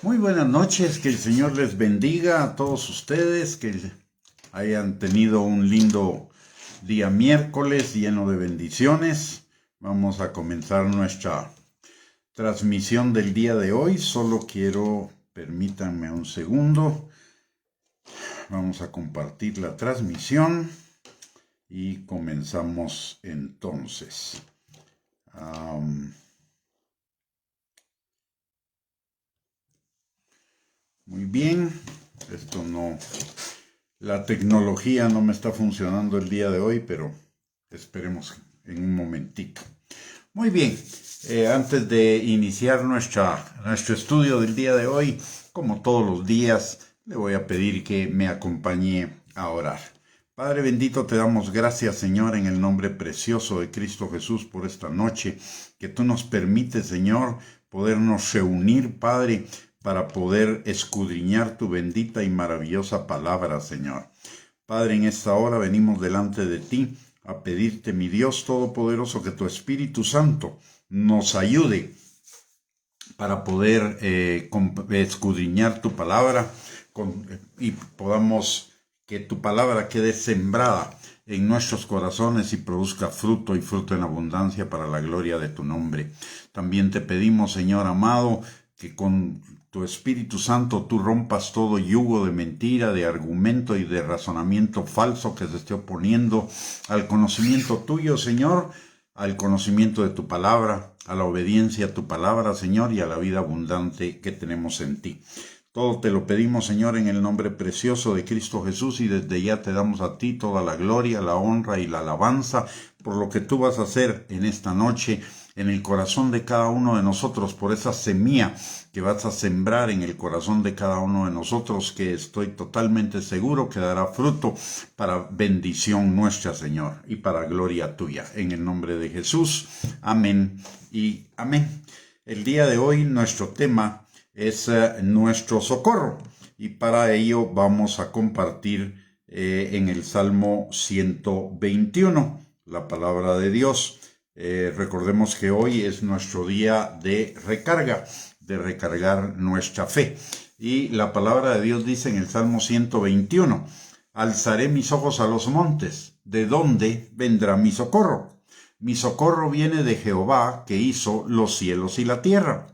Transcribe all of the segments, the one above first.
Muy buenas noches, que el Señor les bendiga a todos ustedes, que hayan tenido un lindo día miércoles lleno de bendiciones. Vamos a comenzar nuestra transmisión del día de hoy. Solo permítanme un segundo. Vamos a compartir la transmisión y comenzamos entonces. Muy bien, la tecnología no me está funcionando el día de hoy, pero esperemos en un momentito. Muy bien, antes de iniciar nuestro estudio del día de hoy, como todos los días, le voy a pedir que me acompañe a orar. Padre bendito, te damos gracias, Señor, en el nombre precioso de Cristo Jesús por esta noche, que tú nos permites, Señor, podernos reunir, Padre, para poder escudriñar tu bendita y maravillosa palabra, Señor. Padre, en esta hora venimos delante de ti a pedirte, mi Dios Todopoderoso, que tu Espíritu Santo nos ayude para poder escudriñar tu palabra y podamos que tu palabra quede sembrada en nuestros corazones y produzca fruto y fruto en abundancia para la gloria de tu nombre. También te pedimos, Señor amado, que con tu Espíritu Santo tú rompas todo yugo de mentira, de argumento y de razonamiento falso que se esté oponiendo al conocimiento tuyo, Señor, al conocimiento de tu palabra, a la obediencia a tu palabra, Señor, y a la vida abundante que tenemos en ti. Todo te lo pedimos, Señor, en el nombre precioso de Cristo Jesús, y desde ya te damos a ti toda la gloria, la honra y la alabanza por lo que tú vas a hacer en esta noche en el corazón de cada uno de nosotros, por esa semilla que vas a sembrar en el corazón de cada uno de nosotros, que estoy totalmente seguro que dará fruto para bendición nuestra, Señor, y para gloria tuya. En el nombre de Jesús, amén y amén. El día de hoy nuestro tema es nuestro socorro, y para ello vamos a compartir en el Salmo 121 la palabra de Dios. Recordemos que hoy es nuestro día de recargar nuestra fe. Y la palabra de Dios dice en el Salmo 121, alzaré mis ojos a los montes, ¿de dónde vendrá mi socorro? Mi socorro viene de Jehová, que hizo los cielos y la tierra.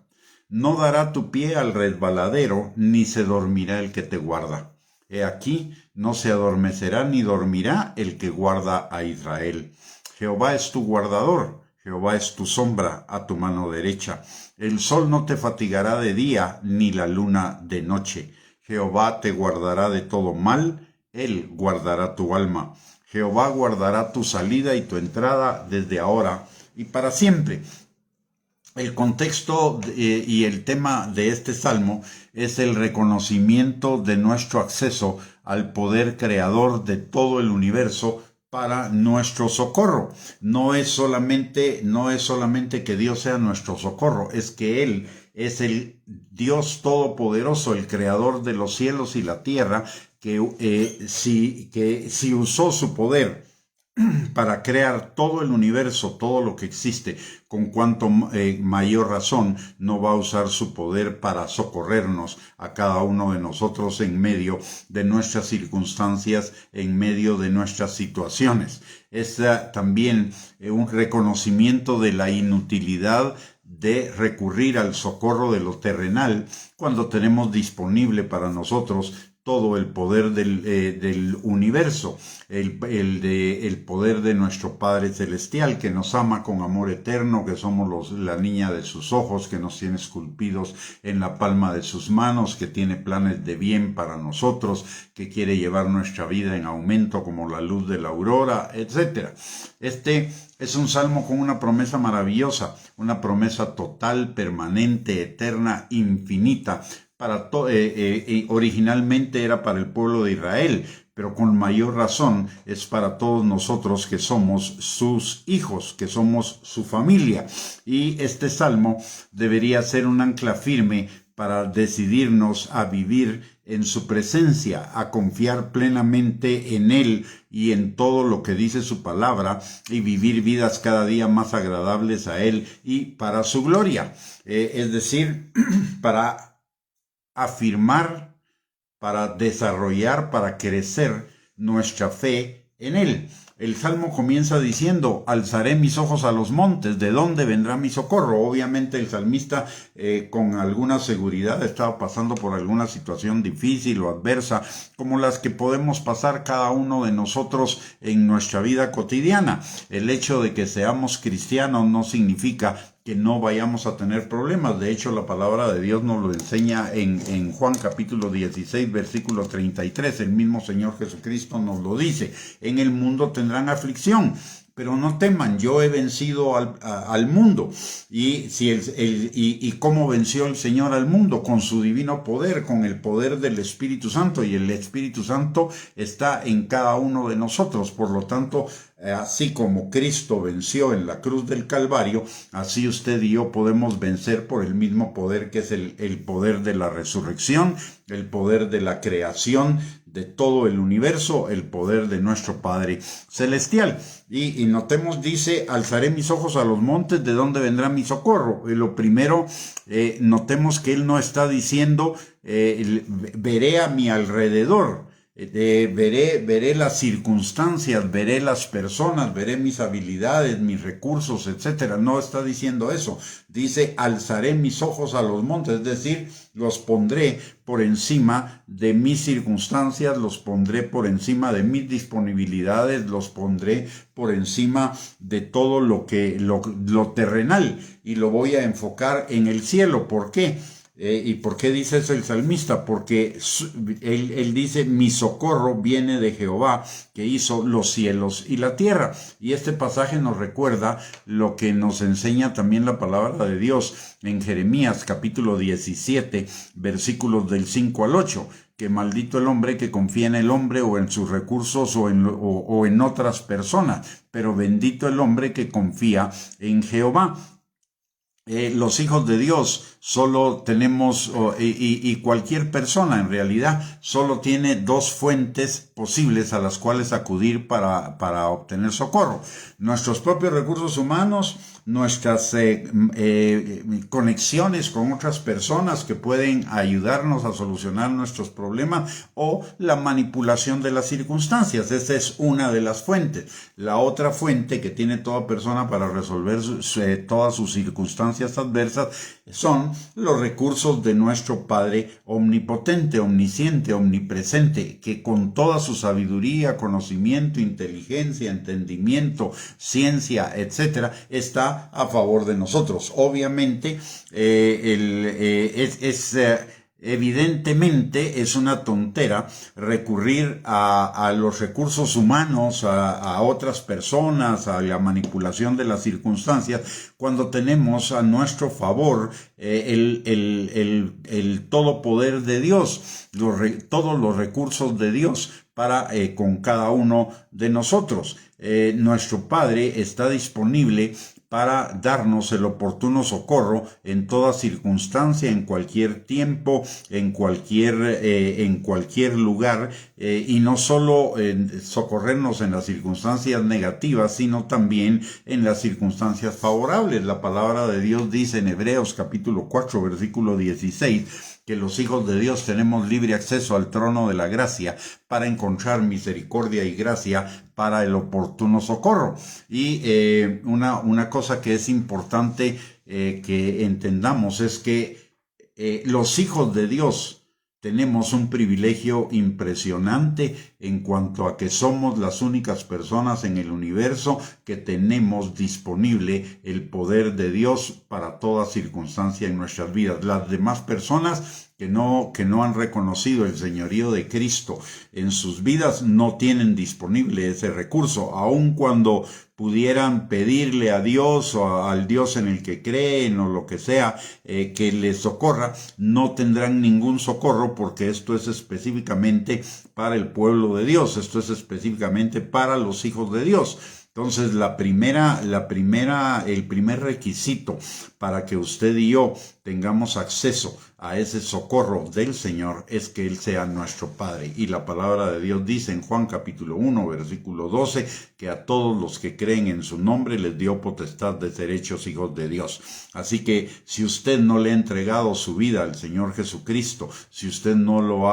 No dará tu pie al resbaladero, ni se dormirá el que te guarda. He aquí, no se adormecerá ni dormirá el que guarda a Israel. Jehová es tu guardador, Jehová es tu sombra a tu mano derecha. El sol no te fatigará de día, ni la luna de noche. Jehová te guardará de todo mal, él guardará tu alma. Jehová guardará tu salida y tu entrada desde ahora y para siempre. El contexto y el tema de este salmo es el reconocimiento de nuestro acceso al poder creador de todo el universo para nuestro socorro. No es solamente que Dios sea nuestro socorro, es que Él es el Dios todopoderoso, el creador de los cielos y la tierra, que si usó su poder para crear todo el universo, todo lo que existe, con cuanto mayor razón no va a usar su poder para socorrernos a cada uno de nosotros en medio de nuestras circunstancias, en medio de nuestras situaciones. Es también un reconocimiento de la inutilidad de recurrir al socorro de lo terrenal cuando tenemos disponible para nosotros todo el poder del universo, el poder de nuestro Padre Celestial, que nos ama con amor eterno, que somos la niña de sus ojos, que nos tiene esculpidos en la palma de sus manos, que tiene planes de bien para nosotros, que quiere llevar nuestra vida en aumento como la luz de la aurora, etc. Este es un salmo con una promesa maravillosa, una promesa total, permanente, eterna, infinita. Originalmente era para el pueblo de Israel, pero con mayor razón es para todos nosotros que somos sus hijos, que somos su familia. Y este salmo debería ser un ancla firme para decidirnos a vivir en su presencia, a confiar plenamente en Él y en todo lo que dice su palabra, y vivir vidas cada día más agradables a Él y para su gloria. Es decir, para afirmar, para desarrollar, para crecer nuestra fe en Él. El Salmo comienza diciendo, alzaré mis ojos a los montes, ¿de dónde vendrá mi socorro? Obviamente el salmista con alguna seguridad estaba pasando por alguna situación difícil o adversa, como las que podemos pasar cada uno de nosotros en nuestra vida cotidiana. El hecho de que seamos cristianos no significa que no vayamos a tener problemas. De hecho, la palabra de Dios nos lo enseña en Juan capítulo 16, versículo 33. El mismo Señor Jesucristo nos lo dice. En el mundo tendrán aflicción, pero no teman, yo he vencido al mundo. Y cómo venció el Señor al mundo, con su divino poder, con el poder del Espíritu Santo, y el Espíritu Santo está en cada uno de nosotros. Por lo tanto, así como Cristo venció en la cruz del Calvario, así usted y yo podemos vencer por el mismo poder que es el poder de la resurrección, el poder de la creación de todo el universo, el poder de nuestro Padre Celestial. Y notemos, dice, alzaré mis ojos a los montes, ¿de dónde vendrá mi socorro? Y lo primero, notemos que Él no está diciendo, veré a mi alrededor. Veré las circunstancias, veré las personas, veré mis habilidades, mis recursos, etcétera. No está diciendo eso. Dice, alzaré mis ojos a los montes, es decir, los pondré por encima de mis circunstancias, los pondré por encima de mis disponibilidades, los pondré por encima de todo lo terrenal, y lo voy a enfocar en el cielo. ¿Por qué? ¿Y por qué dice eso el salmista? Porque él dice, mi socorro viene de Jehová, que hizo los cielos y la tierra. Y este pasaje nos recuerda lo que nos enseña también la palabra de Dios en Jeremías capítulo 17, versículos del 5 al 8. Que maldito el hombre que confía en el hombre o en sus recursos o en otras personas, pero bendito el hombre que confía en Jehová. Los hijos de Dios solo tenemos, y cualquier persona en realidad solo tiene dos fuentes posibles a las cuales acudir para obtener socorro: nuestros propios recursos humanos, nuestras conexiones con otras personas que pueden ayudarnos a solucionar nuestros problemas, o la manipulación de las circunstancias. Esa es una de las fuentes. La otra fuente que tiene toda persona para resolver todas sus circunstancias adversas son los recursos de nuestro Padre omnipotente, omnisciente, omnipresente, que con toda su sabiduría, conocimiento, inteligencia, entendimiento, ciencia, etcétera, está a favor de nosotros. Obviamente, evidentemente es una tontera recurrir a los recursos humanos, a otras personas, a la manipulación de las circunstancias, cuando tenemos a nuestro favor el todo poder de Dios, todos los recursos de Dios para con cada uno de nosotros. Nuestro Padre está disponible para darnos el oportuno socorro en toda circunstancia, en cualquier tiempo, en cualquier lugar, y no solo socorrernos en las circunstancias negativas, sino también en las circunstancias favorables. La palabra de Dios dice en Hebreos capítulo 4, versículo 16, que los hijos de Dios tenemos libre acceso al trono de la gracia para encontrar misericordia y gracia para el oportuno socorro. Y una cosa que es importante que entendamos es que los hijos de Dios tenemos un privilegio impresionante en cuanto a que somos las únicas personas en el universo que tenemos disponible el poder de Dios para toda circunstancia en nuestras vidas. Las demás personas que no han reconocido el señorío de Cristo en sus vidas no tienen disponible ese recurso, aun cuando pudieran pedirle a Dios o al Dios en el que creen o lo que sea que les socorra, no tendrán ningún socorro, porque esto es específicamente para el pueblo de Dios, esto es específicamente para los hijos de Dios. Entonces, el primer requisito para que usted y yo tengamos acceso a ese socorro del Señor es que Él sea nuestro Padre. Y la palabra de Dios dice en Juan capítulo 1, versículo 12, que a todos los que creen en su nombre les dio potestad de ser hechos hijos de Dios. Así que si usted no le ha entregado su vida al Señor Jesucristo, si usted no lo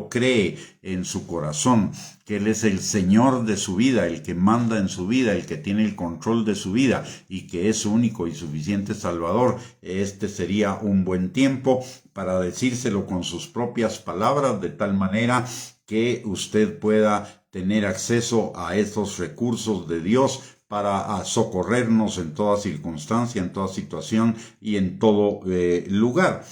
cree en su corazón, que Él es el Señor de su vida, el que manda en su vida, el que tiene el control de su vida y que es su único y suficiente Salvador, este sería un buen tiempo para decírselo con sus propias palabras, de tal manera que usted pueda tener acceso a esos recursos de Dios para socorrernos en toda circunstancia, en toda situación y en todo lugar.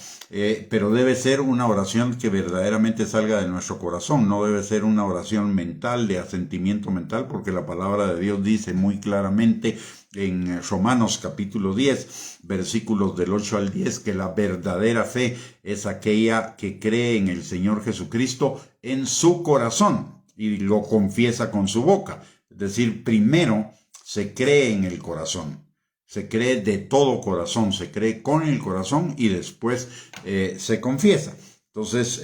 Pero debe ser una oración que verdaderamente salga de nuestro corazón, no debe ser una oración mental, de asentimiento mental, porque la palabra de Dios dice muy claramente en Romanos capítulo 10, versículos del 8 al 10, que la verdadera fe es aquella que cree en el Señor Jesucristo en su corazón y lo confiesa con su boca. Es decir, primero se cree en el corazón. Se cree de todo corazón, se cree con el corazón y después se confiesa. Entonces,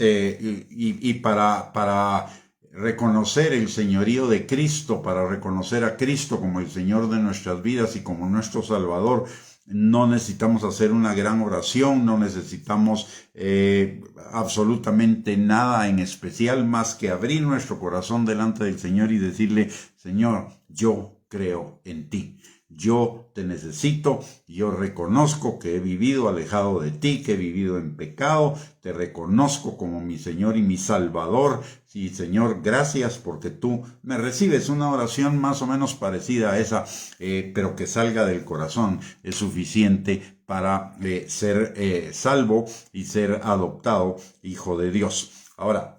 para reconocer el señorío de Cristo, para reconocer a Cristo como el Señor de nuestras vidas y como nuestro Salvador, no necesitamos hacer una gran oración, no necesitamos absolutamente nada en especial más que abrir nuestro corazón delante del Señor y decirle: Señor, yo creo en ti. Yo te necesito, yo reconozco que he vivido alejado de ti, que he vivido en pecado, te reconozco como mi Señor y mi Salvador. Sí, Señor, gracias porque tú me recibes. Una oración más o menos parecida a esa, pero que salga del corazón, es suficiente para ser salvo y ser adoptado hijo de Dios. Ahora,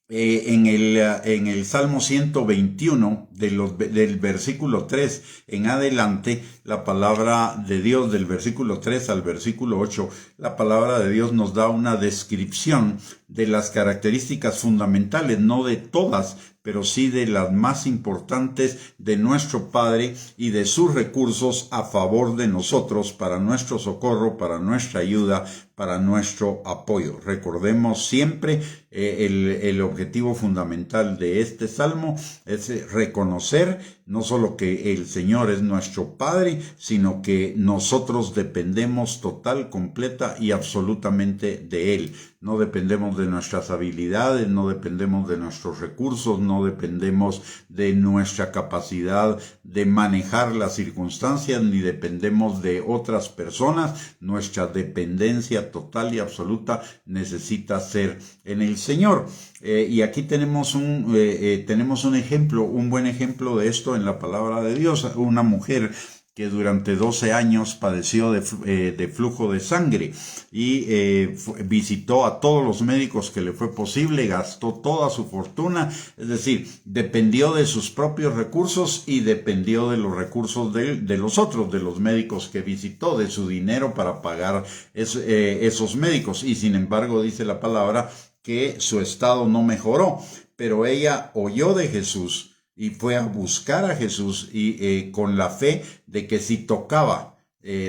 en el Salmo 121, del versículo 3 en adelante, la palabra de Dios, del versículo 3 al versículo 8, la palabra de Dios nos da una descripción de las características fundamentales, no de todas, pero sí de las más importantes de nuestro Padre y de sus recursos a favor de nosotros, para nuestro socorro, para nuestra ayuda, para nuestro apoyo. Recordemos siempre el objetivo fundamental de este salmo es reconocer no solo que el Señor es nuestro Padre, sino que nosotros dependemos total, completa y absolutamente de Él. No dependemos de nuestras habilidades, no dependemos de nuestros recursos, no dependemos de nuestra capacidad de manejar las circunstancias, ni dependemos de otras personas. Nuestra dependencia total y absoluta necesita ser en el Señor. Y aquí tenemos un ejemplo, un buen ejemplo de esto en la palabra de Dios. Una mujer que durante 12 años padeció de flujo de sangre y visitó a todos los médicos que le fue posible, gastó toda su fortuna, es decir, dependió de sus propios recursos y dependió de los recursos de los otros, de los médicos que visitó, de su dinero para pagar esos médicos. Y sin embargo, dice la palabra que su estado no mejoró, pero ella oyó de Jesús y fue a buscar a Jesús y con la fe de que si tocaba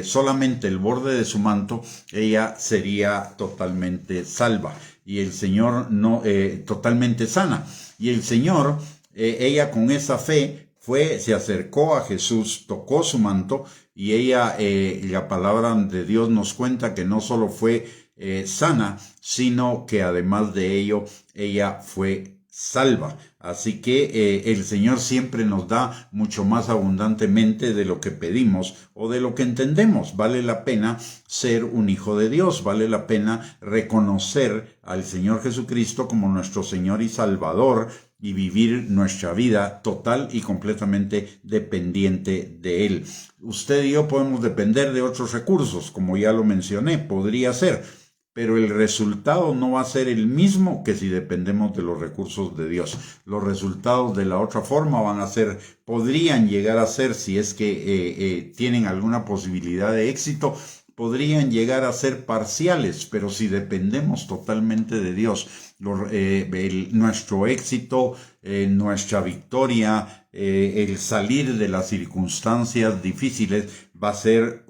solamente el borde de su manto, ella sería totalmente salva y el Señor totalmente sana. Y el Señor, ella con esa fe se acercó a Jesús, tocó su manto y ella, la palabra de Dios nos cuenta que no solo fue sana, sino que además de ello ella fue salva. Así que el Señor siempre nos da mucho más abundantemente de lo que pedimos o de lo que entendemos. Vale la pena ser un hijo de Dios, vale la pena reconocer al Señor Jesucristo como nuestro Señor y Salvador y vivir nuestra vida total y completamente dependiente de Él. Usted y yo podemos depender de otros recursos, como ya lo mencioné, podría ser, pero el resultado no va a ser el mismo que si dependemos de los recursos de Dios. Los resultados de la otra forma podrían llegar a ser, si es que tienen alguna posibilidad de éxito, podrían llegar a ser parciales, pero si dependemos totalmente de Dios, nuestro éxito, nuestra victoria, el salir de las circunstancias difíciles va a ser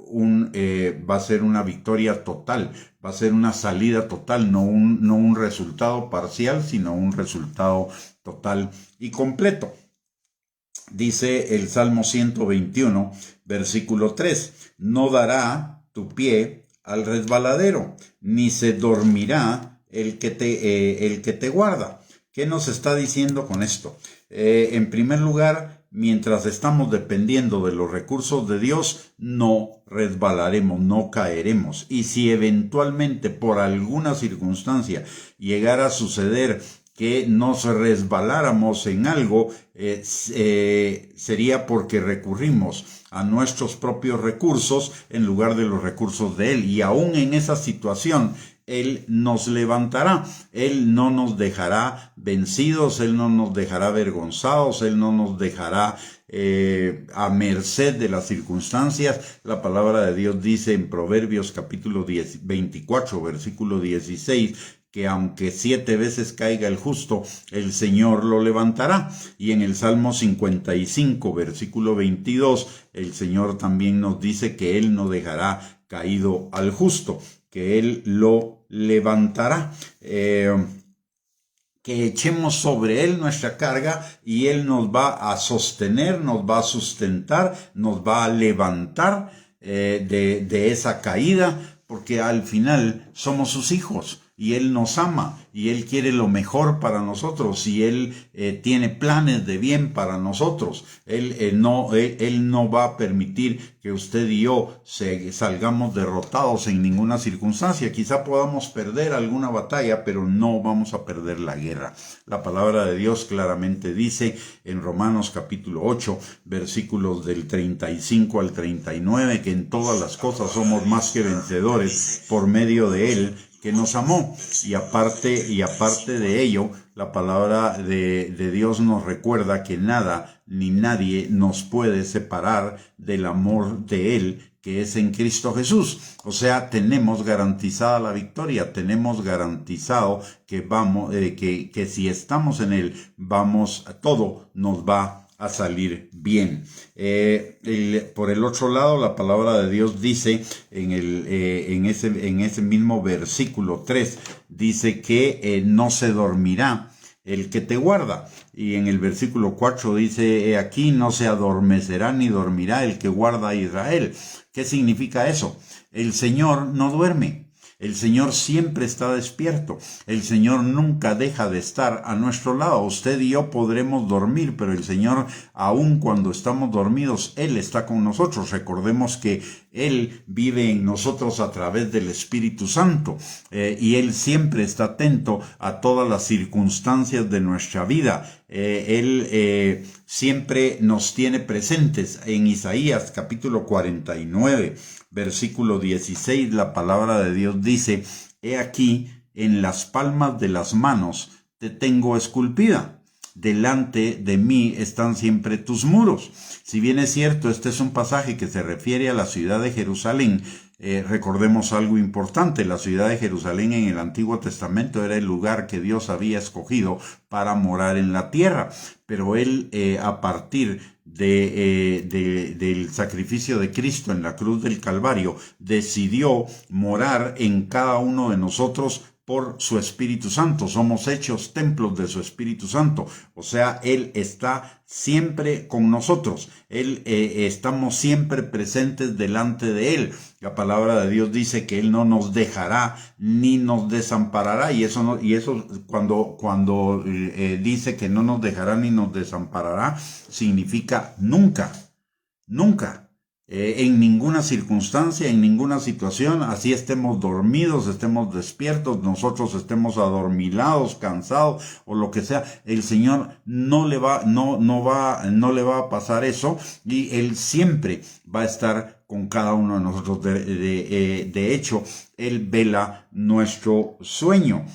una victoria total, va a ser una salida total, no un resultado parcial, sino un resultado total y completo. Dice el Salmo 121, versículo 3, no dará tu pie al resbaladero, ni se dormirá el que te guarda. ¿Qué nos está diciendo con esto? En primer lugar, mientras estamos dependiendo de los recursos de Dios, no resbalaremos, no caeremos. Y si eventualmente por alguna circunstancia llegara a suceder que nos resbaláramos en algo, sería porque recurrimos a nuestros propios recursos en lugar de los recursos de Él. Y aún en esa situación, Él nos levantará, Él no nos dejará vencidos, Él no nos dejará avergonzados, Él no nos dejará a merced de las circunstancias. La palabra de Dios dice en Proverbios capítulo 24, versículo 16, que aunque 7 veces caiga el justo, el Señor lo levantará. Y en el Salmo 55, versículo 22, el Señor también nos dice que Él no dejará caído al justo, que Él lo levantará. Que echemos sobre Él nuestra carga y Él nos va a sostener, nos va a sustentar, nos va a levantar de esa caída, porque al final somos sus hijos y Él nos ama y Él quiere lo mejor para nosotros y Él tiene planes de bien para nosotros. Él no va a permitir que usted y yo salgamos derrotados en ninguna circunstancia. Quizá podamos perder alguna batalla, pero no vamos a perder la guerra. La palabra de Dios claramente dice en Romanos capítulo 8, versículos del 35 al 39, que en todas las cosas somos más que vencedores por medio de Él, que nos amó. Y aparte de ello, la palabra de Dios nos recuerda que nada ni nadie nos puede separar del amor de Él, que es en Cristo Jesús. O sea, tenemos garantizada la victoria, tenemos garantizado que que si estamos en Él, todo nos va a salir bien. Por el otro lado, la palabra de Dios dice en ese mismo versículo 3, dice que no se dormirá el que te guarda. Y en el versículo 4 dice, aquí no se adormecerá ni dormirá el que guarda a Israel. ¿Qué significa eso? El Señor no duerme. El Señor siempre está despierto. El Señor nunca deja de estar a nuestro lado. Usted y yo podremos dormir, pero el Señor, aun cuando estamos dormidos, Él está con nosotros. Recordemos que Él vive en nosotros a través del Espíritu Santo y Él siempre está atento a todas las circunstancias de nuestra vida. Él siempre nos tiene presentes. En Isaías capítulo 49, versículo 16, la palabra de Dios dice, he aquí, en las palmas de las manos te tengo esculpida. Delante de mí están siempre tus muros. Si bien es cierto, este es un pasaje que se refiere a la ciudad de Jerusalén, recordemos algo importante. La ciudad de Jerusalén en el Antiguo Testamento era el lugar que Dios había escogido para morar en la tierra. Pero Él, a partir del sacrificio de Cristo en la cruz del Calvario, decidió morar en cada uno de nosotros por su Espíritu Santo. Somos hechos templos de su Espíritu Santo. O sea, Él está siempre con nosotros. Estamos siempre presentes delante de Él. La palabra de Dios dice que Él no nos dejará ni nos desamparará. Y eso cuando dice que no nos dejará ni nos desamparará, significa nunca, nunca. En ninguna circunstancia, en ninguna situación, así estemos dormidos, estemos despiertos, nosotros estemos adormilados, cansados o lo que sea, el Señor no le va a pasar eso y Él siempre va a estar con cada uno de nosotros. De hecho, Él vela nuestro sueño.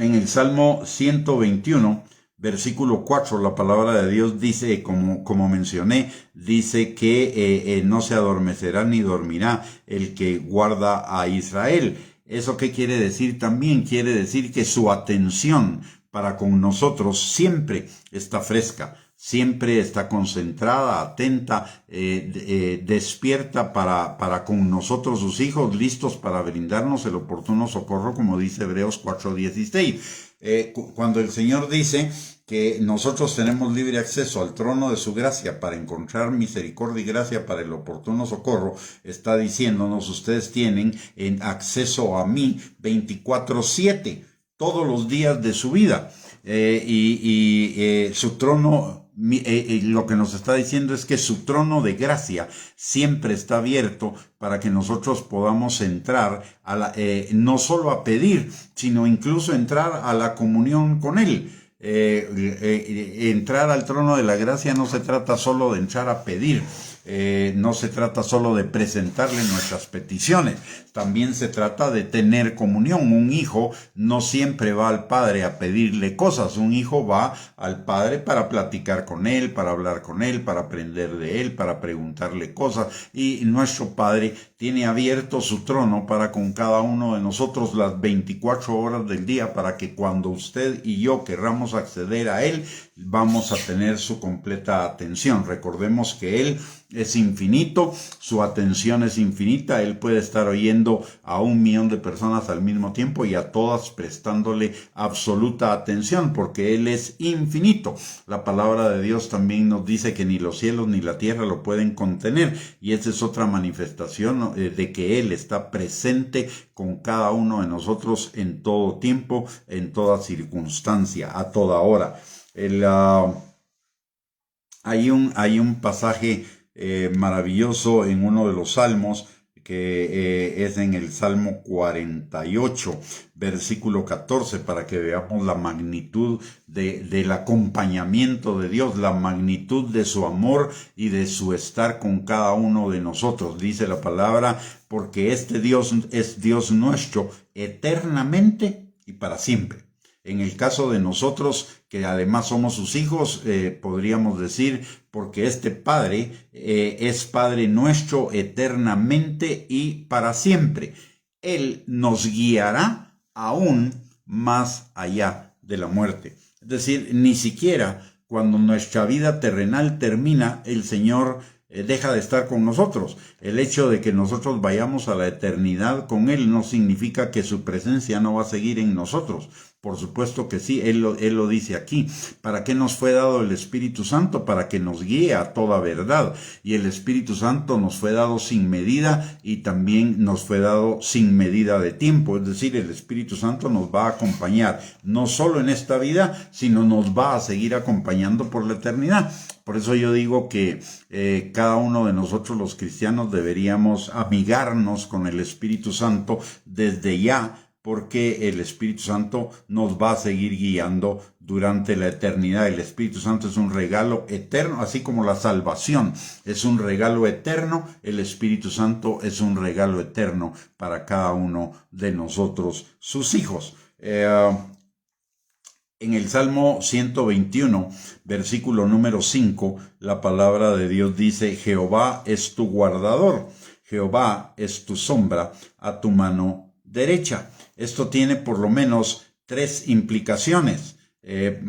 En el Salmo 121, versículo 4, la palabra de Dios dice, como mencioné, dice que no se adormecerá ni dormirá el que guarda a Israel. ¿Eso qué quiere decir también? Quiere decir que su atención para con nosotros siempre está fresca, siempre está concentrada, atenta, despierta para con nosotros sus hijos, listos para brindarnos el oportuno socorro, como dice Hebreos 4:16. Cuando el Señor dice que nosotros tenemos libre acceso al trono de su gracia para encontrar misericordia y gracia para el oportuno socorro, está diciéndonos, ustedes tienen acceso a mí 24/7, todos los días de su vida. Su trono, lo que nos está diciendo es que su trono de gracia siempre está abierto para que nosotros podamos entrar no solo a pedir, sino incluso entrar a la comunión con Él. Entrar al trono de la gracia no se trata solo de entrar a pedir, no se trata solo de presentarle nuestras peticiones, también se trata de tener comunión. Un hijo no siempre va al padre a pedirle cosas, un hijo va al padre para platicar con él, para hablar con él, para aprender de él, para preguntarle cosas, y nuestro Padre tiene abierto su trono para con cada uno de nosotros las 24 horas del día, para que cuando usted y yo querramos acceder a Él, vamos a tener su completa atención. Recordemos que Él es infinito, su atención es infinita, Él puede estar oyendo a 1.000.000 de personas al mismo tiempo y a todas prestándole absoluta atención, porque Él es infinito. La palabra de Dios también nos dice que ni los cielos ni la tierra lo pueden contener, y esa es otra manifestación de que Él está presente con cada uno de nosotros en todo tiempo, en toda circunstancia, a toda hora. Hay un pasaje maravilloso en uno de los salmos que es en el Salmo 48, versículo 14, para que veamos la magnitud del acompañamiento de Dios, la magnitud de su amor y de su estar con cada uno de nosotros. Dice la palabra, porque este Dios es Dios nuestro eternamente y para siempre. En el caso de nosotros, que además somos sus hijos, podríamos decir, porque este Padre es Padre nuestro eternamente y para siempre. Él nos guiará aún más allá de la muerte. Es decir, ni siquiera cuando nuestra vida terrenal termina, el Señor deja de estar con nosotros. El hecho de que nosotros vayamos a la eternidad con Él no significa que su presencia no va a seguir en nosotros. Por supuesto que sí, Él lo dice aquí. ¿Para qué nos fue dado el Espíritu Santo? Para que nos guíe a toda verdad. Y el Espíritu Santo nos fue dado sin medida y también nos fue dado sin medida de tiempo. Es decir, el Espíritu Santo nos va a acompañar no solo en esta vida, sino nos va a seguir acompañando por la eternidad. Por eso yo digo que cada uno de nosotros los cristianos deberíamos amigarnos con el Espíritu Santo desde ya, porque el Espíritu Santo nos va a seguir guiando durante la eternidad. El Espíritu Santo es un regalo eterno, así como la salvación es un regalo eterno, el Espíritu Santo es un regalo eterno para cada uno de nosotros, sus hijos. En el Salmo 121, versículo número 5, la palabra de Dios dice, Jehová es tu guardador, Jehová es tu sombra a tu mano derecha. Esto tiene por lo menos 3 implicaciones,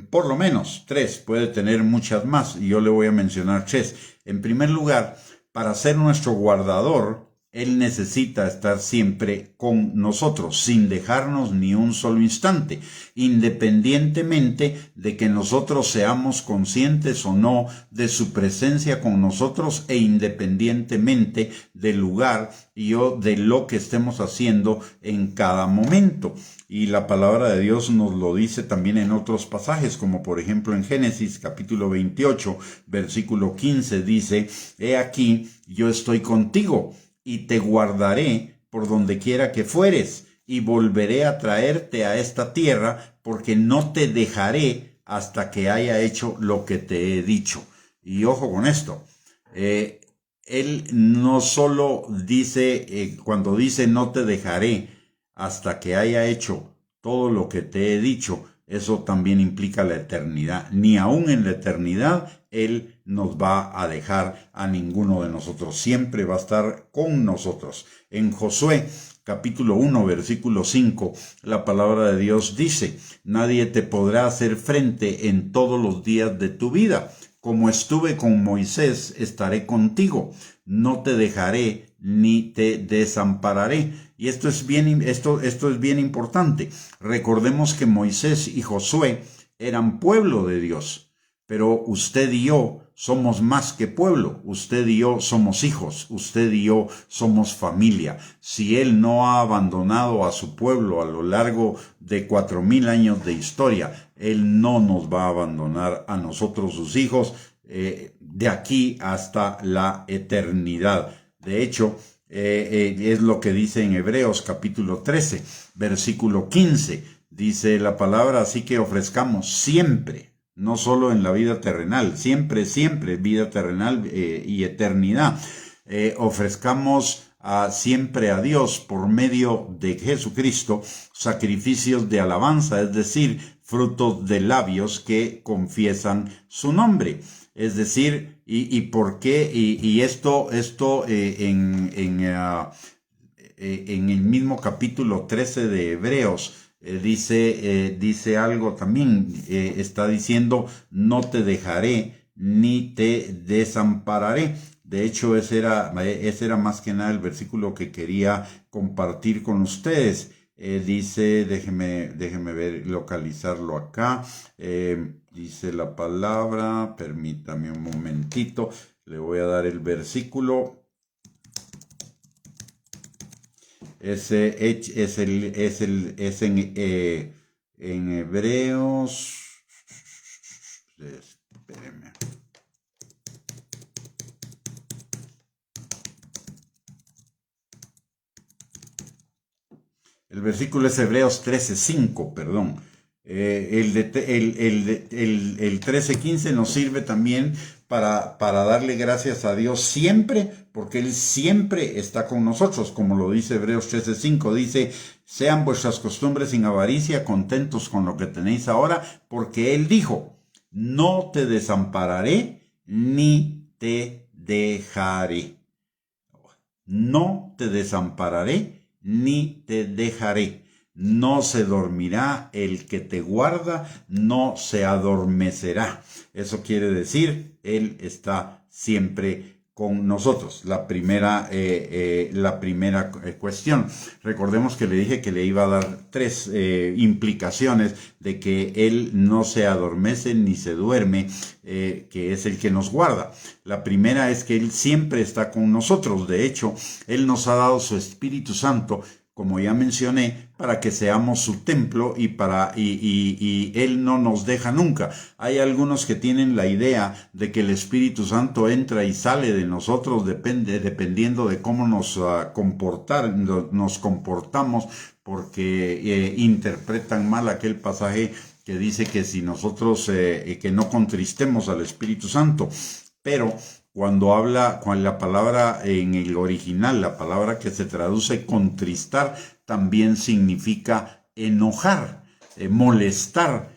por lo menos 3, puede tener muchas más, y yo le voy a mencionar 3. En primer lugar, para ser nuestro guardador, Él necesita estar siempre con nosotros, sin dejarnos ni un solo instante, independientemente de que nosotros seamos conscientes o no de su presencia con nosotros e independientemente del lugar y de lo que estemos haciendo en cada momento. Y la palabra de Dios nos lo dice también en otros pasajes, como por ejemplo en Génesis capítulo 28, versículo 15, dice, He aquí, yo estoy contigo, y te guardaré por donde quiera que fueres, y volveré a traerte a esta tierra, porque no te dejaré hasta que haya hecho lo que te he dicho. Y ojo con esto, Él no solo dice, cuando dice no te dejaré hasta que haya hecho todo lo que te he dicho, eso también implica la eternidad. Ni aún en la eternidad Él nos va a dejar a ninguno de nosotros. Siempre va a estar con nosotros. En Josué capítulo 1, versículo 5, la palabra de Dios dice: nadie te podrá hacer frente en todos los días de tu vida. Como estuve con Moisés, estaré contigo. No te dejaré ni te desampararé. Y esto es bien importante. Recordemos que Moisés y Josué eran pueblo de Dios. Pero usted y yo somos más que pueblo. Usted y yo somos hijos. Usted y yo somos familia. Si Él no ha abandonado a su pueblo a lo largo de 4000 años de historia, Él no nos va a abandonar a nosotros, sus hijos, de aquí hasta la eternidad. De hecho, es lo que dice en Hebreos capítulo 13, versículo 15. Dice la palabra: así que ofrezcamos siempre, no solo en la vida terrenal, siempre, vida terrenal y eternidad. Ofrezcamos siempre a Dios por medio de Jesucristo sacrificios de alabanza, es decir, frutos de labios que confiesan su nombre. Es decir, ¿y por qué? Y esto en el mismo capítulo 13 de Hebreos, dice algo también. Está diciendo: no te dejaré ni te desampararé. De hecho, ese era más que nada el versículo que quería compartir con ustedes. Dice, déjeme ver, localizarlo acá. Dice la palabra, permítame un momentito, le voy a dar el versículo. Es en Hebreos. Espérenme. El versículo es Hebreos 13:5, perdón. El 13:15 nos sirve también para darle gracias a Dios siempre, porque Él siempre está con nosotros, como lo dice Hebreos 13:5. Dice: sean vuestras costumbres sin avaricia, contentos con lo que tenéis ahora, porque Él dijo: no te desampararé ni te dejaré. No te desampararé ni te dejaré. No se dormirá el que te guarda, no se adormecerá. Eso quiere decir, Él está siempre con nosotros. La primera cuestión. Recordemos que le dije que le iba a dar 3 implicaciones de que Él no se adormece ni se duerme, que es el que nos guarda. La primera es que Él siempre está con nosotros. De hecho, Él nos ha dado su Espíritu Santo, como ya mencioné, para que seamos su templo y Él no nos deja nunca. Hay algunos que tienen la idea de que el Espíritu Santo entra y sale de nosotros dependiendo de cómo nos comportamos, porque interpretan mal aquel pasaje que dice que si nosotros que no contristemos al Espíritu Santo. Pero cuando la palabra en el original, la palabra que se traduce contristar, también significa enojar, molestar.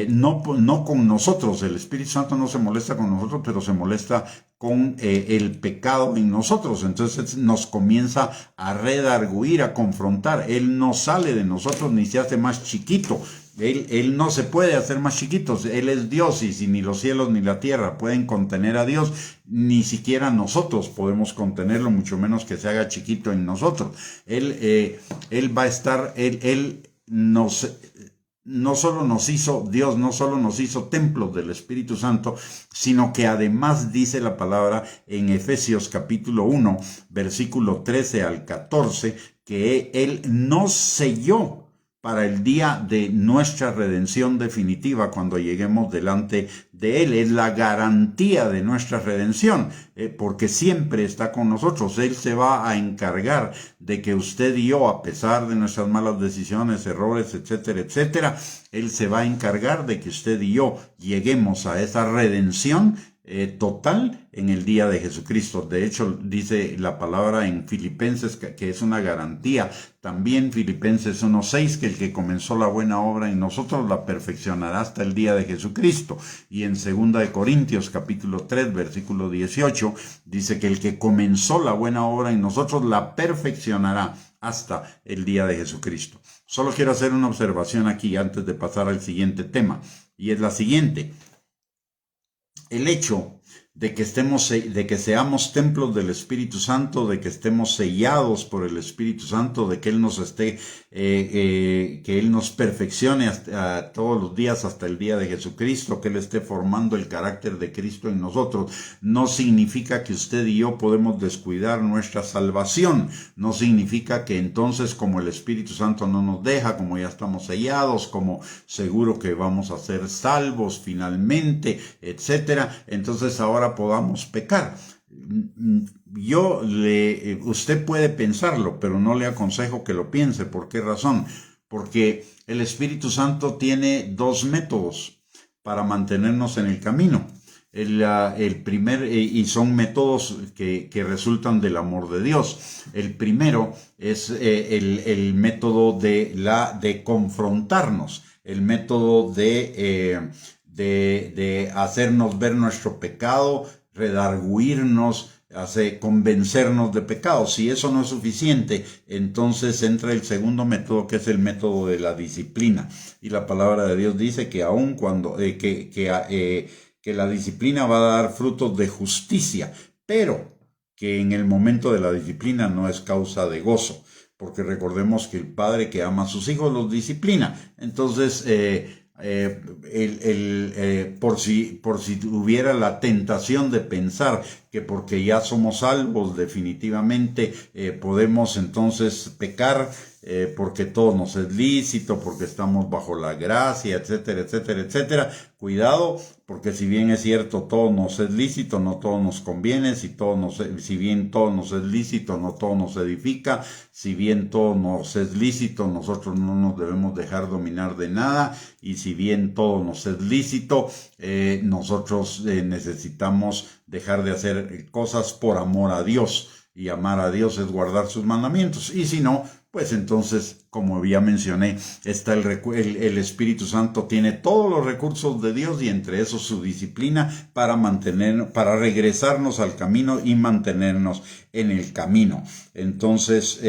No con nosotros. El Espíritu Santo no se molesta con nosotros, pero se molesta con el pecado en nosotros. Entonces nos comienza a redarguir, a confrontar. Él no sale de nosotros ni se hace más chiquito. Él no se puede hacer más chiquitos. Él es Dios, y si ni los cielos ni la tierra pueden contener a Dios, ni siquiera nosotros podemos contenerlo, mucho menos que se haga chiquito en nosotros. Él va a estar, no solo nos hizo templos del Espíritu Santo, sino que además dice la palabra en Efesios capítulo 1, versículo 13 al 14, que Él nos selló para el día de nuestra redención definitiva, cuando lleguemos delante de Él. Es la garantía de nuestra redención, porque siempre está con nosotros. Él se va a encargar de que usted y yo, a pesar de nuestras malas decisiones, errores, etcétera, etcétera, Él se va a encargar de que usted y yo lleguemos a esa redención total en el día de Jesucristo. De hecho, dice la palabra en Filipenses que es una garantía. También Filipenses 1:6, que el que comenzó la buena obra en nosotros la perfeccionará hasta el día de Jesucristo. Y en 2 de Corintios capítulo 3, versículo 18, dice que el que comenzó la buena obra en nosotros la perfeccionará hasta el día de Jesucristo. Solo quiero hacer una observación aquí antes de pasar al siguiente tema, y es la siguiente. El hecho de que seamos templos del Espíritu Santo, de que estemos sellados por el Espíritu Santo, de que Él nos que Él nos perfeccione todos los días hasta el día de Jesucristo, que Él esté formando el carácter de Cristo en nosotros, no significa que usted y yo podemos descuidar nuestra salvación. No significa que entonces, como el Espíritu Santo no nos deja, como ya estamos sellados, como seguro que vamos a ser salvos finalmente, etcétera, entonces ahora podamos pecar. Usted puede pensarlo, pero no le aconsejo que lo piense. ¿Por qué razón? Porque el Espíritu Santo tiene dos métodos para mantenernos en el camino. El primer, y son métodos que resultan del amor de Dios. El primero es el método de confrontarnos, el método de hacernos ver nuestro pecado, redarguirnos, convencernos de pecado. Si eso no es suficiente, entonces entra el segundo método, que es el método de la disciplina. Y la palabra de Dios dice que aun cuando que la disciplina va a dar frutos de justicia, pero que en el momento de la disciplina no es causa de gozo, porque recordemos que el padre que ama a sus hijos los disciplina. Entonces, por si hubiera la tentación de pensar que porque ya somos salvos definitivamente podemos entonces pecar, porque todo nos es lícito, porque estamos bajo la gracia, etcétera, etcétera, etcétera. Cuidado, porque si bien es cierto todo nos es lícito, no todo nos conviene. Si bien todo nos es lícito, no todo nos edifica. Si bien todo nos es lícito, nosotros no nos debemos dejar dominar de nada. Y si bien todo nos es lícito, nosotros necesitamos dejar de hacer cosas por amor a Dios. Y amar a Dios es guardar sus mandamientos. Y si no, pues entonces, como ya mencioné, está el Espíritu Santo tiene todos los recursos de Dios, y entre esos su disciplina para regresarnos al camino y mantenernos en el camino. Entonces,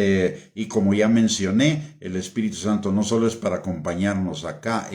y como ya mencioné, el Espíritu Santo no solo es para acompañarnos acá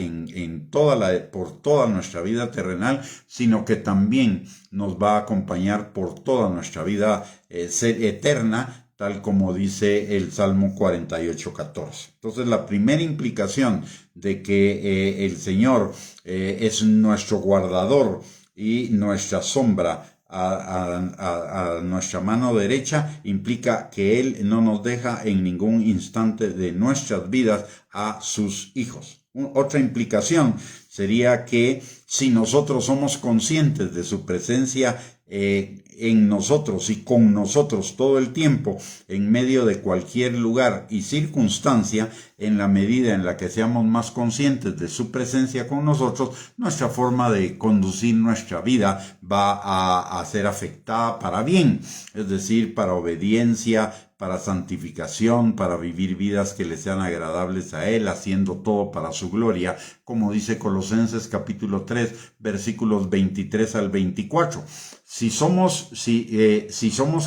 por toda nuestra vida terrenal, sino que también nos va a acompañar por toda nuestra vida eterna, tal como dice el Salmo 48:14. Entonces, la primera implicación de que el Señor es nuestro guardador y nuestra sombra a nuestra mano derecha implica que Él no nos deja en ningún instante de nuestras vidas a sus hijos. Otra implicación sería que si nosotros somos conscientes de su presencia en nosotros y con nosotros todo el tiempo, en medio de cualquier lugar y circunstancia, en la medida en la que seamos más conscientes de su presencia con nosotros, nuestra forma de conducir nuestra vida va a ser afectada para bien, es decir, para obediencia, para santificación, para vivir vidas que le sean agradables a Él, haciendo todo para su gloria, como dice Colosenses capítulo 3, versículos 23 al 24. Si somos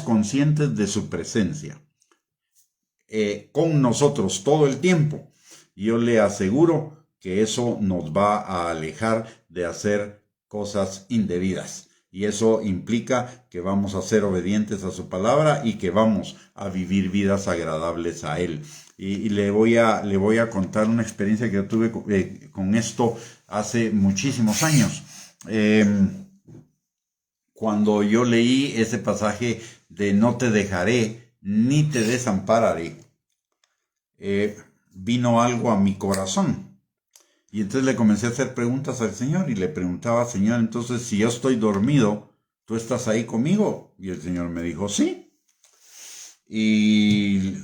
conscientes de su presencia con nosotros todo el tiempo, yo le aseguro que eso nos va a alejar de hacer cosas indebidas. Y eso implica que vamos a ser obedientes a su palabra y que vamos a vivir vidas agradables a Él. Y le voy a contar una experiencia que yo tuve con esto hace muchísimos años. Cuando yo leí ese pasaje de no te dejaré ni te desampararé, vino algo a mi corazón. Y entonces le comencé a hacer preguntas al Señor y le preguntaba, Señor, entonces si yo estoy dormido, ¿tú estás ahí conmigo? Y el Señor me dijo, sí. Y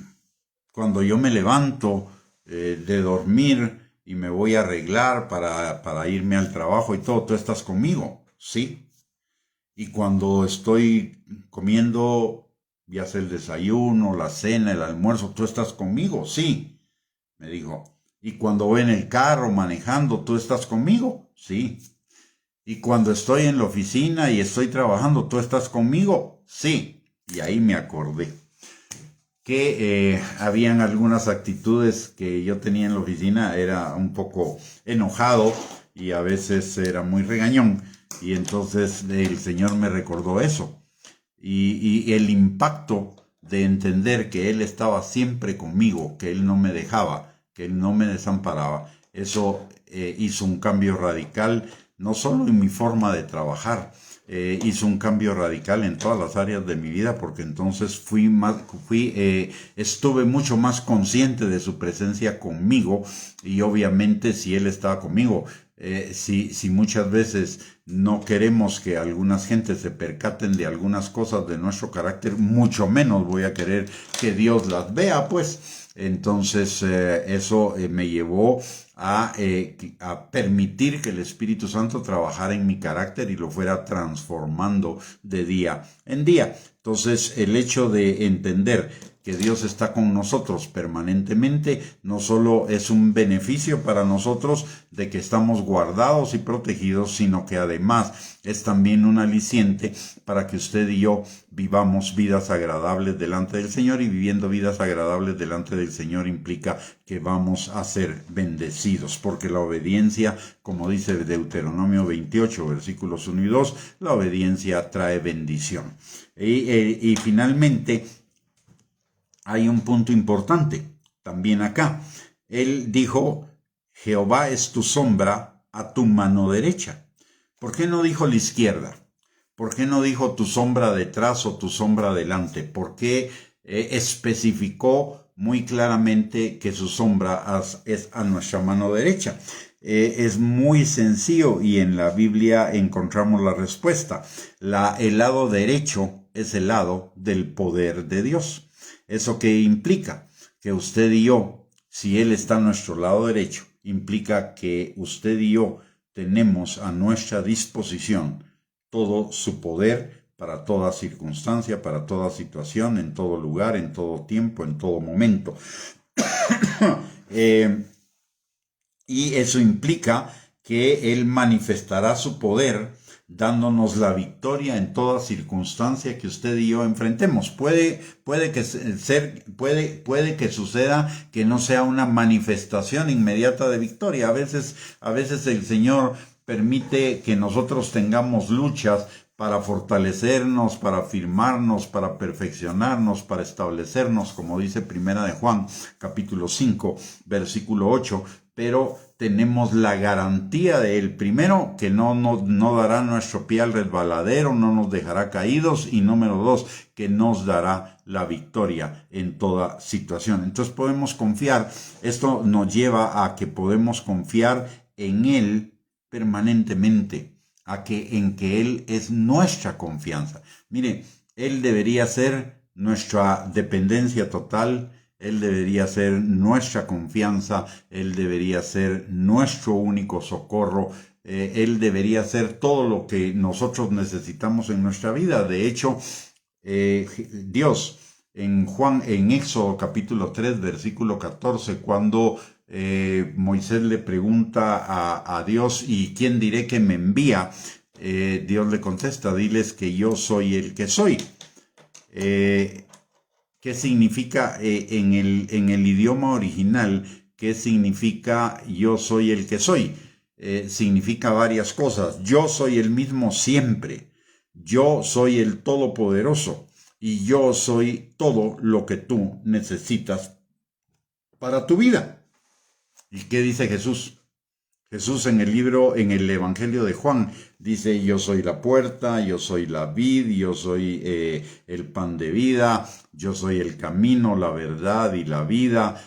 cuando yo me levanto de dormir y me voy a arreglar para irme al trabajo y todo, ¿tú estás conmigo? Sí. Y cuando estoy comiendo, ya sea el desayuno, la cena, el almuerzo, ¿tú estás conmigo? Sí, me dijo. Y cuando voy en el carro manejando, ¿tú estás conmigo? Sí. Y cuando estoy en la oficina y estoy trabajando, ¿tú estás conmigo? Sí. Y ahí me acordé que habían algunas actitudes que yo tenía en la oficina, era un poco enojado y a veces era muy regañón. Y entonces el Señor me recordó eso. Y el impacto de entender que Él estaba siempre conmigo, que Él no me dejaba, que Él no me desamparaba, eso hizo un cambio radical, no solo en mi forma de trabajar, hizo un cambio radical en todas las áreas de mi vida, porque entonces estuve mucho más consciente de su presencia conmigo, y obviamente si Él estaba conmigo, si muchas veces no queremos que algunas gentes se percaten de algunas cosas de nuestro carácter, mucho menos voy a querer que Dios las vea, pues. Entonces eso me llevó a permitir que el Espíritu Santo trabajara en mi carácter y lo fuera transformando de día en día. Entonces el hecho de entender que Dios está con nosotros permanentemente, no solo es un beneficio para nosotros de que estamos guardados y protegidos, sino que además es también un aliciente para que usted y yo vivamos vidas agradables delante del Señor, y viviendo vidas agradables delante del Señor implica que vamos a ser bendecidos, porque la obediencia, como dice Deuteronomio 28, versículos 1 y 2, la obediencia trae bendición. Y finalmente, hay un punto importante también acá. Él dijo, Jehová es tu sombra a tu mano derecha. ¿Por qué no dijo la izquierda? ¿Por qué no dijo tu sombra detrás o tu sombra delante? ¿Por qué especificó muy claramente que su sombra es a nuestra mano derecha? Es muy sencillo y en la Biblia encontramos la respuesta. El lado derecho es el lado del poder de Dios. ¿Eso qué implica? Que usted y yo, si Él está a nuestro lado derecho, implica que usted y yo tenemos a nuestra disposición todo su poder para toda circunstancia, para toda situación, en todo lugar, en todo tiempo, en todo momento. Y eso implica que Él manifestará su poder dándonos la victoria en toda circunstancia que usted y yo enfrentemos. Puede que suceda que no sea una manifestación inmediata de victoria. A veces el Señor permite que nosotros tengamos luchas para fortalecernos, para afirmarnos, para perfeccionarnos, para establecernos, como dice Primera de Juan, capítulo 5, versículo 8, pero tenemos la garantía de Él. Primero, que no dará nuestro pie al resbaladero, no nos dejará caídos, y número 2, que nos dará la victoria en toda situación. Entonces podemos confiar, esto nos lleva a que podemos confiar en Él permanentemente, en que Él es nuestra confianza. Mire, Él debería ser nuestra dependencia total, Él debería ser nuestra confianza, Él debería ser nuestro único socorro, Él debería ser todo lo que nosotros necesitamos en nuestra vida. De hecho, Dios en Éxodo capítulo 3, versículo 14, cuando Moisés le pregunta a Dios, ¿y quién diré que me envía? Dios le contesta, diles que yo soy el que soy. ¿Qué significa en el idioma original? ¿Qué significa yo soy el que soy? Significa varias cosas. Yo soy el mismo siempre. Yo soy el Todopoderoso. Y yo soy todo lo que tú necesitas para tu vida. ¿Y qué dice Jesús? Jesús en el Evangelio de Juan, dice, yo soy la puerta, yo soy la vid, yo soy el pan de vida, yo soy el camino, la verdad y la vida,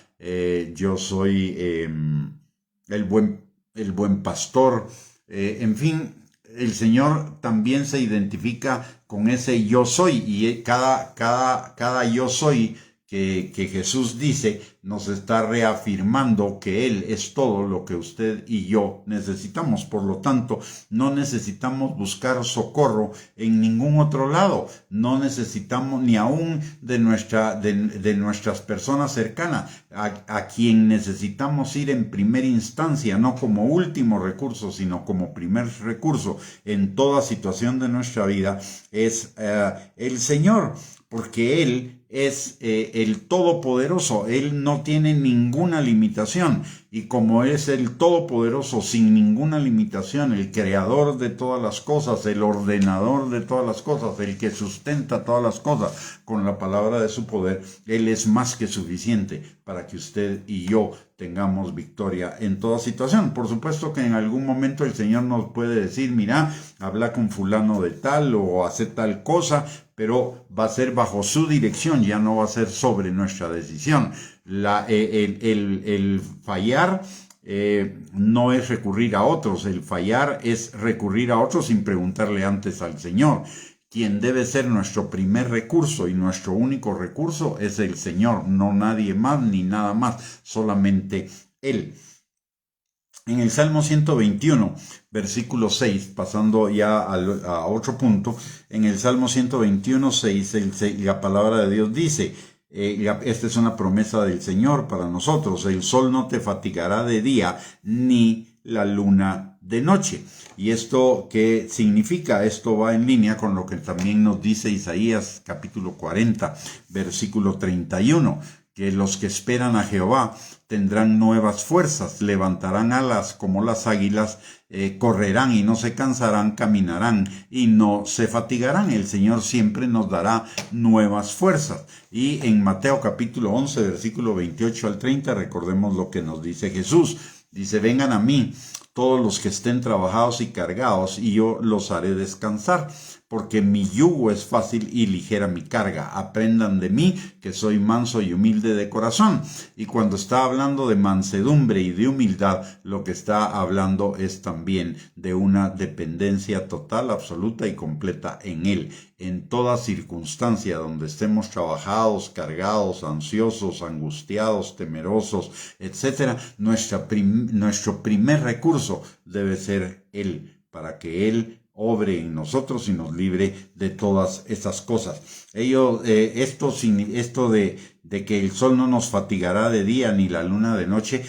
yo soy el buen pastor. En fin, el Señor también se identifica con ese yo soy, y cada yo soy que Jesús dice, nos está reafirmando que Él es todo lo que usted y yo necesitamos. Por lo tanto, no necesitamos buscar socorro en ningún otro lado. No necesitamos ni aún de nuestras personas cercanas, a quien necesitamos ir en primera instancia, no como último recurso, sino como primer recurso en toda situación de nuestra vida, es el Señor, porque Él es el Todopoderoso. Él no tiene ninguna limitación, y como es el Todopoderoso sin ninguna limitación, el creador de todas las cosas, el ordenador de todas las cosas, el que sustenta todas las cosas con la palabra de su poder, Él es más que suficiente para que usted y yo tengamos victoria en toda situación. Por supuesto que en algún momento el Señor nos puede decir, mira, habla con fulano de tal o hace tal cosa, pero va a ser bajo su dirección, ya no va a ser sobre nuestra decisión. El fallar no es recurrir a otros, el fallar es recurrir a otros sin preguntarle antes al Señor. Quien debe ser nuestro primer recurso y nuestro único recurso es el Señor, no nadie más ni nada más, solamente Él. En el Salmo 121, versículo 6, pasando ya a otro punto, en el Salmo 121, 6, la palabra de Dios dice, esta es una promesa del Señor para nosotros, el sol no te fatigará de día, ni la luna de noche. ¿Y esto qué significa? Esto va en línea con lo que también nos dice Isaías capítulo 40, versículo 31, que los que esperan a Jehová tendrán nuevas fuerzas, levantarán alas como las águilas, correrán y no se cansarán, caminarán y no se fatigarán. El Señor siempre nos dará nuevas fuerzas. Y en Mateo capítulo 11, versículo 28 al 30, recordemos lo que nos dice Jesús. Dice, vengan a mí todos los que estén trabajados y cargados, y yo los haré descansar, porque mi yugo es fácil y ligera mi carga. Aprendan de mí, que soy manso y humilde de corazón. Y cuando está hablando de mansedumbre y de humildad, lo que está hablando es también de una dependencia total, absoluta y completa en Él. En toda circunstancia donde estemos trabajados, cargados, ansiosos, angustiados, temerosos, etc., nuestro primer recurso debe ser Él, para que Él obre en nosotros y nos libre de todas esas cosas. Esto de que el sol no nos fatigará de día ni la luna de noche,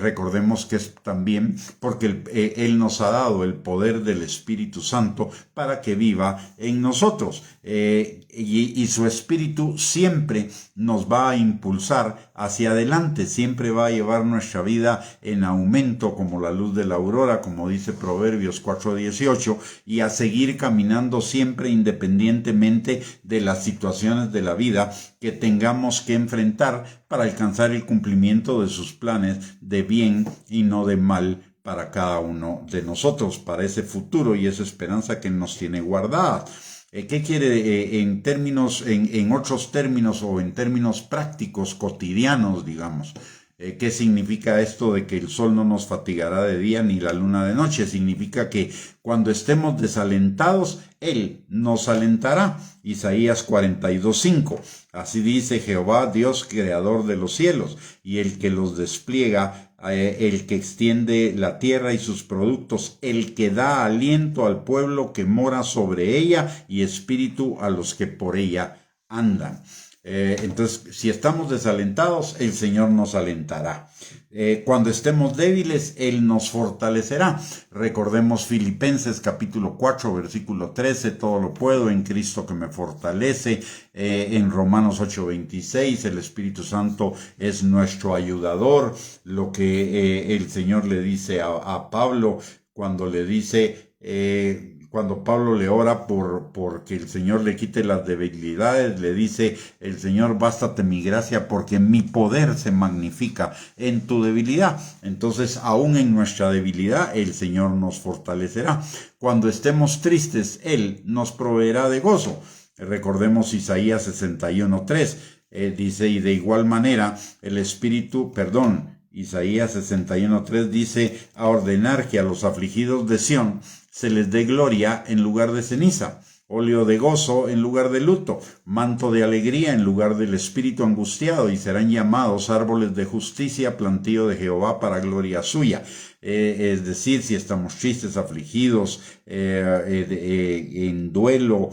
recordemos que es también porque Él nos ha dado el poder del Espíritu Santo para que viva en nosotros. Y su Espíritu siempre nos va a impulsar hacia adelante, siempre va a llevar nuestra vida en aumento como la luz de la aurora, como dice Proverbios 4:18, y a seguir caminando siempre independientemente de las situaciones de la vida que tengamos que enfrentar para alcanzar el cumplimiento de sus planes de bien y no de mal para cada uno de nosotros, para ese futuro y esa esperanza que nos tiene guardada. ¿Qué quiere en otros términos o en términos prácticos, cotidianos, digamos? ¿Qué significa esto de que el sol no nos fatigará de día ni la luna de noche? Significa que cuando estemos desalentados, Él nos alentará. Isaías 42:5. Así dice Jehová, Dios creador de los cielos, y el que los despliega, el que extiende la tierra y sus productos, el que da aliento al pueblo que mora sobre ella y espíritu a los que por ella andan. Entonces, si estamos desalentados, el Señor nos alentará. Cuando estemos débiles, Él nos fortalecerá. Recordemos Filipenses capítulo 4, versículo 13, todo lo puedo en Cristo que me fortalece. En Romanos 8:26, el Espíritu Santo es nuestro ayudador. Lo que el Señor le dice a Pablo cuando le dice... Cuando Pablo le ora porque el Señor le quite las debilidades, le dice el Señor, bástate mi gracia porque mi poder se magnifica en tu debilidad. Entonces, aún en nuestra debilidad, el Señor nos fortalecerá. Cuando estemos tristes, Él nos proveerá de gozo. Recordemos Isaías 61:3, dice, y de igual manera Isaías 61:3 dice, a ordenar que a los afligidos de Sión se les dé gloria en lugar de ceniza, óleo de gozo en lugar de luto, manto de alegría en lugar del espíritu angustiado, y serán llamados árboles de justicia, plantío de Jehová para gloria suya. Es decir, si estamos tristes, afligidos, en duelo,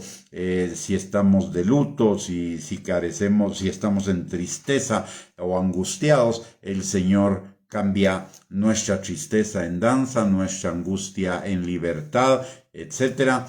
si estamos de luto, si carecemos, si estamos en tristeza o angustiados, el Señor cambia nuestra tristeza en danza, nuestra angustia en libertad, etcétera.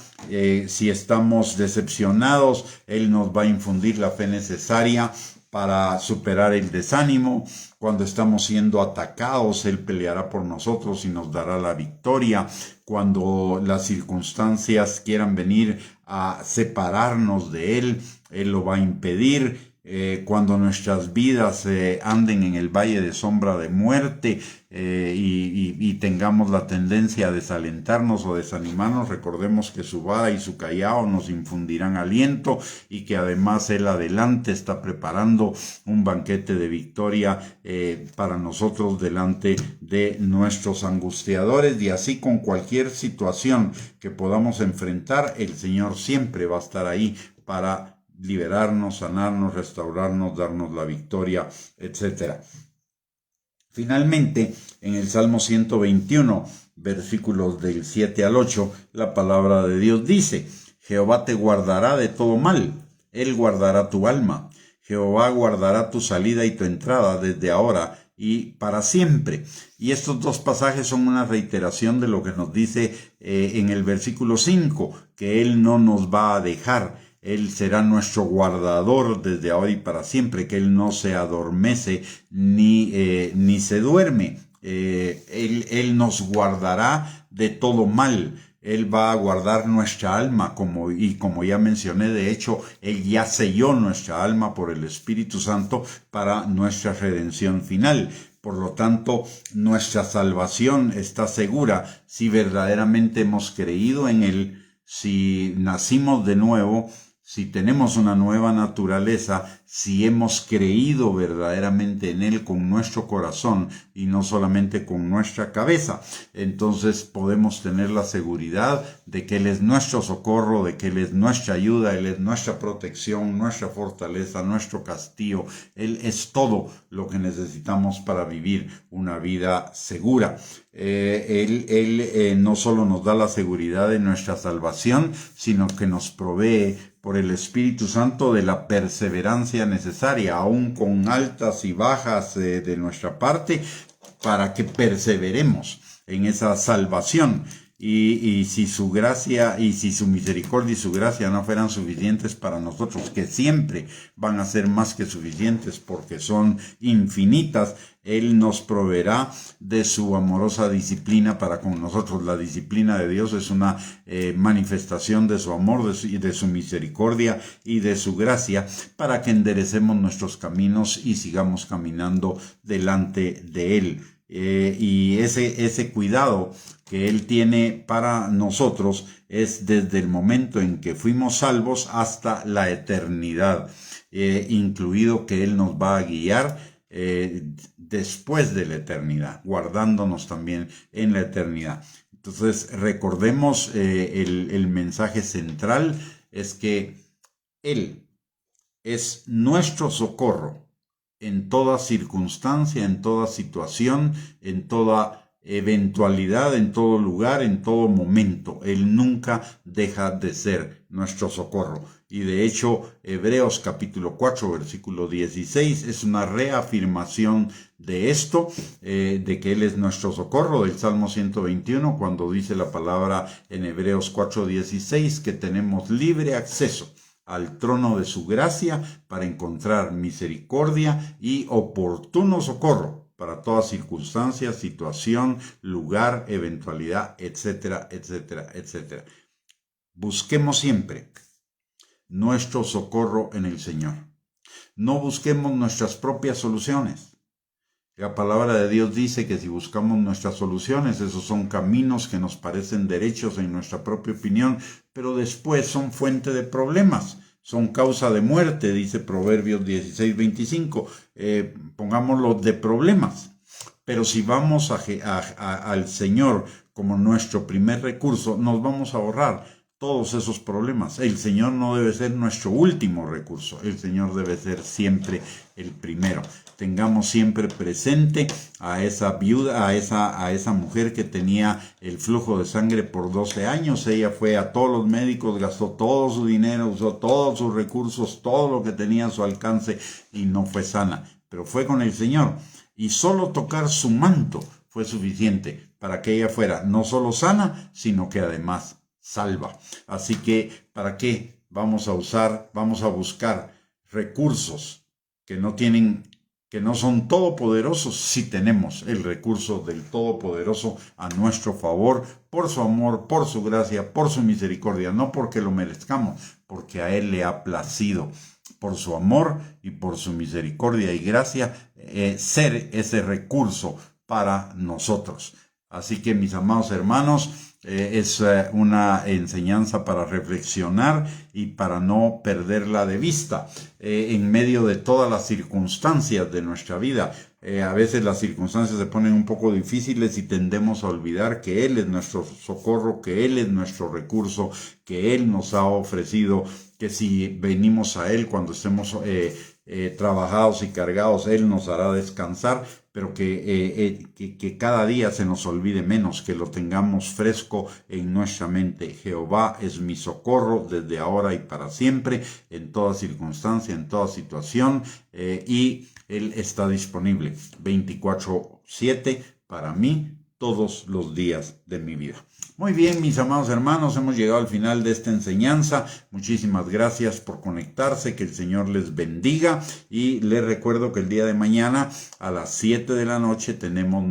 Si estamos decepcionados, Él nos va a infundir la fe necesaria para superar el desánimo. Cuando estamos siendo atacados, Él peleará por nosotros y nos dará la victoria. Cuando las circunstancias quieran venir a separarnos de Él, Él lo va a impedir. Cuando nuestras vidas anden en el valle de sombra de muerte y tengamos la tendencia a desalentarnos o desanimarnos, recordemos que su vara y su callado nos infundirán aliento, y que además Él adelante está preparando un banquete de victoria para nosotros delante de nuestros angustiadores. Y así, con cualquier situación que podamos enfrentar, el Señor siempre va a estar ahí para liberarnos, sanarnos, restaurarnos, darnos la victoria, etc. Finalmente, en el Salmo 121, versículos del 7 al 8, la palabra de Dios dice: Jehová te guardará de todo mal, Él guardará tu alma. Jehová guardará tu salida y tu entrada desde ahora y para siempre. Y estos dos pasajes son una reiteración de lo que nos dice en el versículo 5, que Él no nos va a dejar. Él será nuestro guardador desde ahora y para siempre, que Él no se adormece ni se duerme. Él nos guardará de todo mal. Él va a guardar nuestra alma, como ya mencioné, de hecho, Él ya selló nuestra alma por el Espíritu Santo para nuestra redención final. Por lo tanto, nuestra salvación está segura si verdaderamente hemos creído en Él, si nacimos de nuevo, si tenemos una nueva naturaleza, si hemos creído verdaderamente en Él con nuestro corazón y no solamente con nuestra cabeza. Entonces podemos tener la seguridad de que Él es nuestro socorro, de que Él es nuestra ayuda, Él es nuestra protección, nuestra fortaleza, nuestro castillo. Él es todo lo que necesitamos para vivir una vida segura. Él no solo nos da la seguridad de nuestra salvación, sino que nos provee por el Espíritu Santo de la perseverancia necesaria, aún con altas y bajas de nuestra parte, para que perseveremos en esa salvación. Y si su gracia y si su misericordia y su gracia no fueran suficientes para nosotros, que siempre van a ser más que suficientes porque son infinitas, Él nos proveerá de su amorosa disciplina para con nosotros. La disciplina de Dios es una manifestación de su amor, de su misericordia y de su gracia, para que enderecemos nuestros caminos y sigamos caminando delante de Él. Y ese cuidado que Él tiene para nosotros es desde el momento en que fuimos salvos hasta la eternidad, incluido que Él nos va a guiar después de la eternidad, guardándonos también en la eternidad. Entonces recordemos, el mensaje central es que Él es nuestro socorro en toda circunstancia, en toda situación, en toda eventualidad, en todo lugar, en todo momento. Él nunca deja de ser nuestro socorro. Y de hecho, Hebreos capítulo 4, versículo 16, es una reafirmación de esto, de que Él es nuestro socorro, del Salmo 121, cuando dice la palabra en Hebreos 4, 16, que tenemos libre acceso al trono de su gracia para encontrar misericordia y oportuno socorro para toda circunstancia, situación, lugar, eventualidad, etcétera, etcétera, etcétera. Busquemos siempre nuestro socorro en el Señor. No busquemos nuestras propias soluciones. La palabra de Dios dice que si buscamos nuestras soluciones, esos son caminos que nos parecen derechos en nuestra propia opinión, pero después son fuente de problemas, son causa de muerte, dice Proverbios 16:25. Pongámoslo de problemas. Pero si vamos al Señor como nuestro primer recurso, nos vamos a ahorrar todos esos problemas. El Señor no debe ser nuestro último recurso, el Señor debe ser siempre el primero. Tengamos siempre presente a esa viuda, a esa mujer que tenía el flujo de sangre por 12 años. Ella fue a todos los médicos, gastó todo su dinero, usó todos sus recursos, todo lo que tenía a su alcance y no fue sana. Pero fue con el Señor y solo tocar su manto fue suficiente para que ella fuera no solo sana, sino que además salva. Así que, ¿para qué vamos a buscar recursos que no son todopoderosos si tenemos el recurso del Todopoderoso a nuestro favor, por su amor, por su gracia, por su misericordia, no porque lo merezcamos, porque a Él le ha placido, por su amor y por su misericordia y gracia, ser ese recurso para nosotros. Así que, mis amados hermanos, es una enseñanza para reflexionar y para no perderla de vista en medio de todas las circunstancias de nuestra vida. A veces las circunstancias se ponen un poco difíciles y tendemos a olvidar que Él es nuestro socorro, que Él es nuestro recurso, que Él nos ha ofrecido, que si venimos a Él cuando estemos trabajados y cargados, Él nos hará descansar, pero que cada día se nos olvide menos, que lo tengamos fresco en nuestra mente. Jehová es mi socorro desde ahora y para siempre, en toda circunstancia, en toda situación, y Él está disponible 24/7 para mí todos los días de mi vida. Muy bien, mis amados hermanos, hemos llegado al final de esta enseñanza. Muchísimas gracias por conectarse, que el Señor les bendiga y les recuerdo que el día de mañana a las 7 de la noche tenemos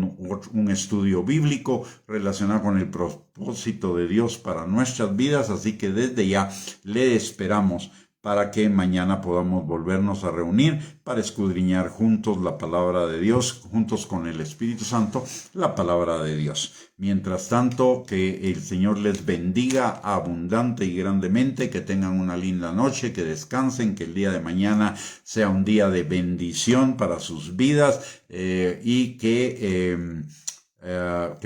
un estudio bíblico relacionado con el propósito de Dios para nuestras vidas, así que desde ya le esperamos para que mañana podamos volvernos a reunir para escudriñar juntos la palabra de Dios, juntos con el Espíritu Santo, la palabra de Dios. Mientras tanto, que el Señor les bendiga abundante y grandemente, que tengan una linda noche, que descansen, que el día de mañana sea un día de bendición para sus vidas y que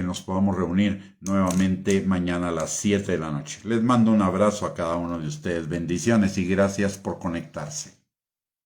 nos podamos reunir nuevamente mañana a las 7 de la noche. Les mando un abrazo a cada uno de ustedes. Bendiciones y gracias por conectarse.